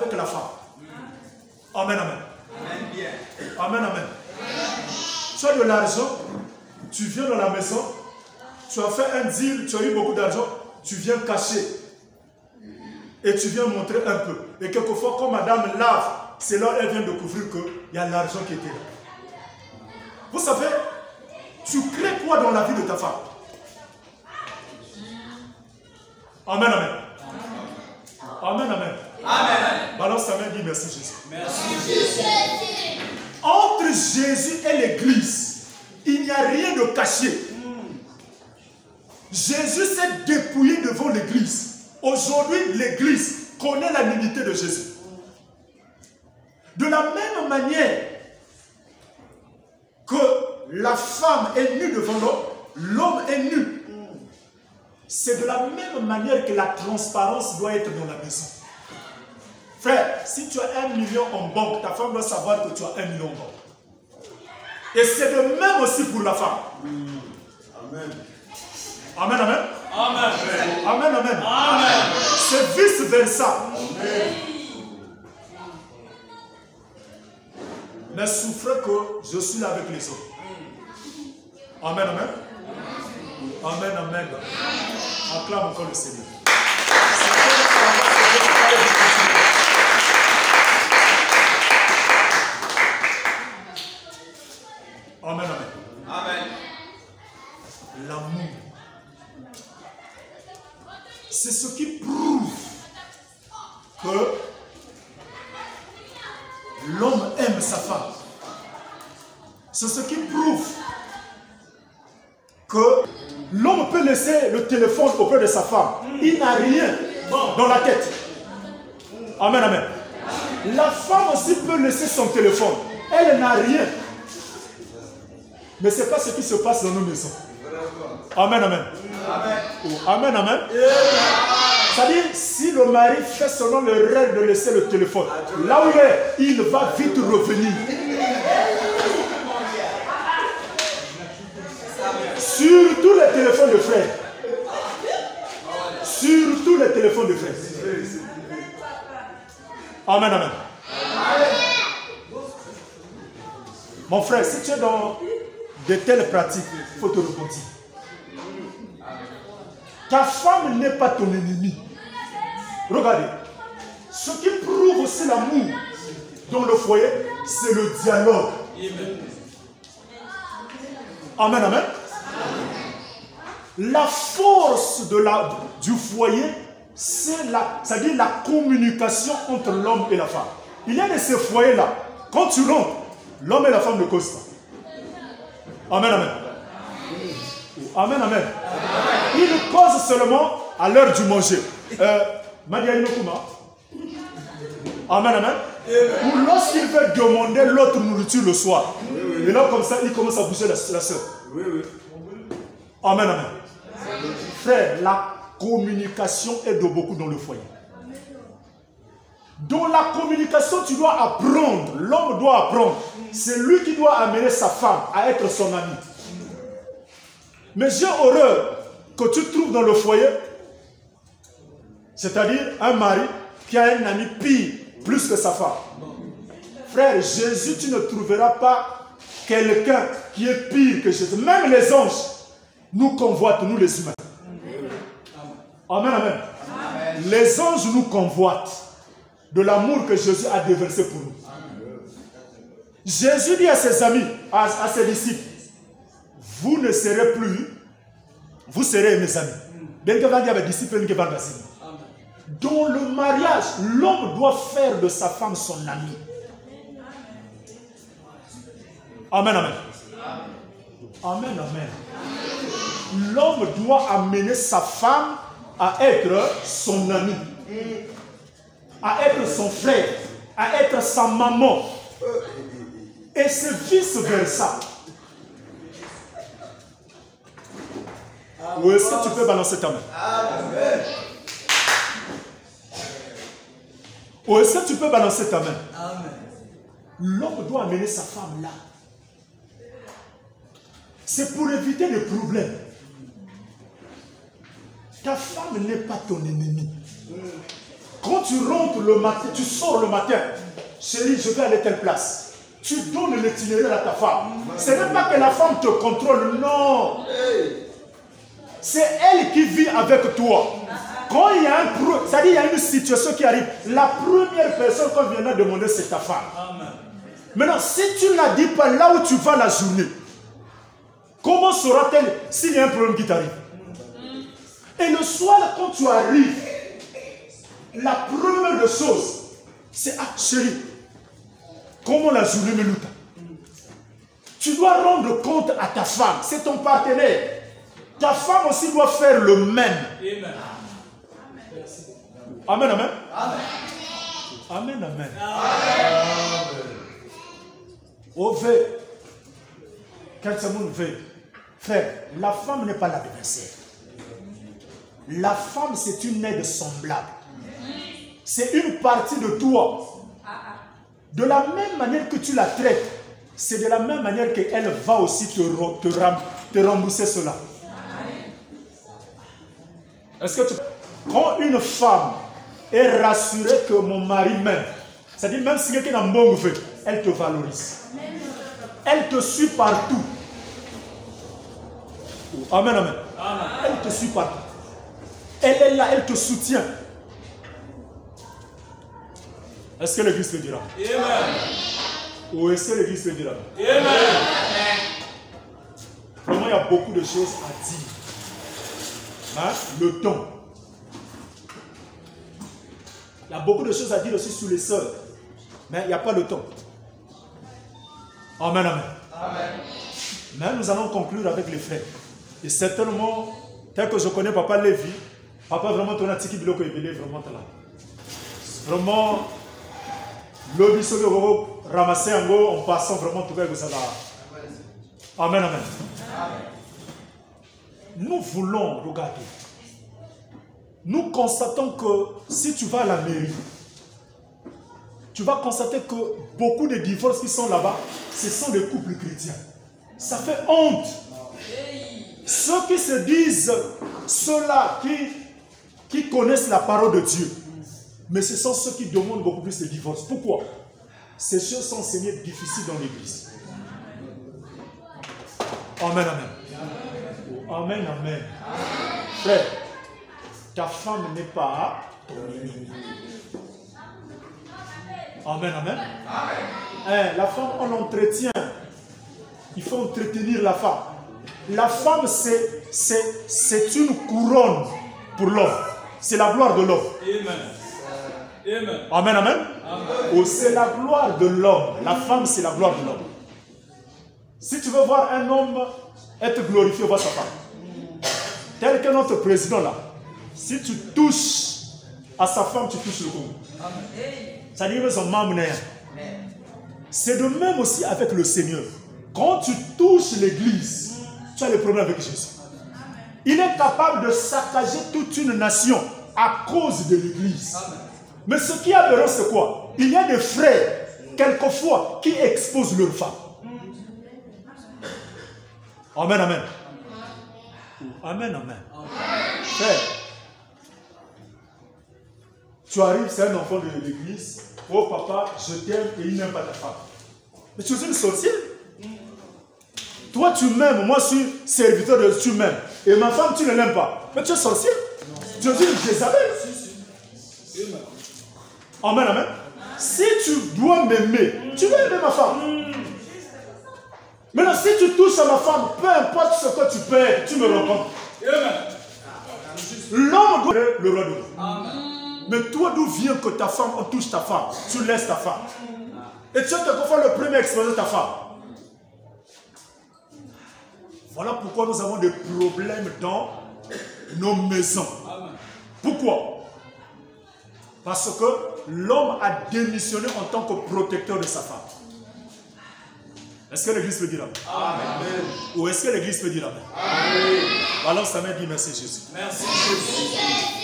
avec la femme. Amen, amen. Amen, amen. Tu as de l'argent, tu viens dans la maison, tu as fait un deal, tu as eu beaucoup d'argent, tu viens cacher. Et tu viens montrer un peu. Et quelquefois, quand madame lave, c'est là elle vient découvrir qu'il y a l'argent qui était là. Vous savez, tu crées quoi dans la vie de ta femme? Amen, amen. Amen, amen. Amen. Balance ta main et dis merci Jésus. Merci Jésus. Entre Jésus et l'église, il n'y a rien de caché. Jésus s'est dépouillé devant l'église. Aujourd'hui, l'église connaît la nudité de Jésus. De la même manière que la femme est nue devant l'homme, l'homme est nu. C'est de la même manière que la transparence doit être dans la maison. Frère, si tu as 1 million en banque, ta femme doit savoir que tu as 1 million en banque. Et c'est de même aussi pour la femme. Amen. Amen, amen. Amen. Amen, amen. Amen. C'est vice versa. Amen. Ne souffrez que je suis là avec les autres. Amen, amen. Amen, amen. Acclame encore le Seigneur. Amen, amen. Amen. L'amour. C'est ce qui prouve que l'homme aime sa femme. C'est ce qui prouve que l'homme peut laisser le téléphone auprès de sa femme. Il n'a rien dans la tête. Amen, amen. La femme aussi peut laisser son téléphone. Elle n'a rien. Mais ce n'est pas ce qui se passe dans nos maisons. Amen, amen. Amen. Amen, amen. C'est-à-dire, si le mari fait seulement le rêve de laisser le téléphone, là où il est, il va vite revenir. Surtout les téléphones de frères. Surtout les téléphones de frères. Amen, amen. Mon frère, si tu es dans de telles pratiques, il faut te repentir. Ta femme n'est pas ton ennemi. Regardez. Ce qui prouve aussi l'amour dans le foyer, c'est le dialogue. Amen, amen. La force du foyer, c'est-à-dire la communication entre l'homme et la femme. Il y a de ces foyers-là. Quand tu rentres, l'homme et la femme ne causent pas. Amen, amen. Amen, amen. Ils causent seulement à l'heure du manger. Amen, amen. Ou lorsqu'il veut demander l'autre nourriture le soir. Et là, comme ça, il commence à bouger la soeur. Amen, amen. Frère, la communication aide beaucoup dans le foyer. Dans la communication, tu dois apprendre. L'homme doit apprendre. C'est lui qui doit amener sa femme à être son ami. Mais j'ai horreur que tu trouves dans le foyer, c'est-à-dire un mari qui a un ami pire, plus que sa femme. Frère, Jésus, tu ne trouveras pas quelqu'un qui est pire que Jésus. Même les anges nous convoitent, nous les humains. Amen, amen. Amen. Les anges nous convoitent de l'amour que Jésus a déversé pour nous. Jésus dit à ses amis, à ses disciples, vous ne serez plus, vous serez mes amis. Dans le mariage, l'homme doit faire de sa femme son ami. Amen, amen. Amen, amen. L'homme doit amener sa femme à être son ami, à être son frère, à être sa maman. Et c'est vice versa. Ou est-ce que tu peux balancer ta main? Amen. Ou est-ce que tu peux balancer ta main? Amen. L'homme doit amener sa femme là. C'est pour éviter les problèmes. Ta femme n'est pas ton ennemi. Quand tu rentres le matin, tu sors le matin, chérie, je vais aller telle place. Tu donnes l'itinéraire à ta femme. Ce n'est pas que la femme te contrôle, non. C'est elle qui vit avec toi. Quand il y a il y a une situation qui arrive, la première personne qu'on viendra demander, c'est ta femme. Maintenant, si tu ne la dis pas là où tu vas la journée, comment saura-t-elle s'il y a un problème qui t'arrive? Et le soir, quand tu arrives, la première des choses, c'est « Ah, chérie, comment la journée me lutte ?» Tu dois rendre compte à ta femme, c'est ton partenaire. Ta femme aussi doit faire le même. Amen, amen. Amen, amen. Au V, quand c'est mon V, frère, la femme n'est pas l'adversaire. La femme, c'est une aide semblable. C'est une partie de toi. De la même manière que tu la traites, c'est de la même manière qu'elle va aussi te rembourser cela. Est-ce que tu... Quand une femme est rassurée que mon mari m'aime, c'est-à-dire même si quelqu'un a un bon fait, elle te valorise. Elle te suit partout. Amen, amen. Elle te suit partout. Elle est là, elle te soutient. Est-ce que l'église le dira? Amen. Ou est-ce que l'église le dira? Amen. Vraiment, il y a beaucoup de choses à dire. Hein? Le temps. Il y a beaucoup de choses à dire aussi sur les sœurs. Mais il n'y a pas le temps. Amen, amen. Amen. Mais nous allons conclure avec les frères. Et certainement, tel que je connais Papa Lévi, Papa vraiment ton atiki biloko ebele vraiment là. Vraiment, le bisolo ramasser en go en passant vraiment tout ça là. Amen, amen. Nous voulons regarder. Nous constatons que si tu vas à la mairie, tu vas constater que beaucoup de divorces qui sont là-bas, ce sont des couples chrétiens. Ça fait honte. Ceux qui se disent, ceux-là qui connaissent la parole de Dieu, mais ce sont ceux qui demandent beaucoup plus de divorces. Pourquoi? Ces choses sont enseignées difficiles dans l'église. Amen, amen. Amen, amen. Frère, ta femme n'est pas ton ennemi. Amen, amen. La femme, on l'entretient. Il faut entretenir la femme. La femme, c'est une couronne pour l'homme. C'est la gloire de l'homme. Amen. Amen, amen. Oh, c'est la gloire de l'homme. La femme, c'est la gloire de l'homme. Si tu veux voir un homme être glorifié, vois sa femme. Tel que notre président là. Si tu touches à sa femme, tu touches le Congo. Ça dit que son membre. C'est de même aussi avec le Seigneur. Quand tu touches l'église, tu as le problème avec Jésus. Il est capable de saccager toute une nation à cause de l'église. Mais ce qui est aberrant, c'est quoi? Il y a des frères, quelquefois, qui exposent leurs femmes. Amen, amen. Amen, amen. Frère, tu arrives, c'est un enfant de l'église. Oh papa, je t'aime et il n'aime pas ta femme. Mais tu es une sorcière. Toi tu m'aimes, moi je suis serviteur de tu m'aimes. Et ma femme tu ne l'aimes pas. Mais tu es sorcière. Tu es une Jézabel. Amen, amen. Si tu dois m'aimer, tu vas aimer ma femme. Maintenant si tu touches à ma femme, peu importe ce que tu perds, tu me rencontres. L'homme doit être le roi de l'homme. Mais toi, d'où vient que ta femme, on touche ta femme, tu laisses ta femme. Et tu es quelquefois le premier à exposer ta femme. Voilà pourquoi nous avons des problèmes dans nos maisons. Pourquoi? Parce que l'homme a démissionné en tant que protecteur de sa femme. Est-ce que l'église peut dire amen? Amen. Ou est-ce que l'église peut dire amen? Amen. Alors ça m'a dit merci Jésus. Merci Jésus.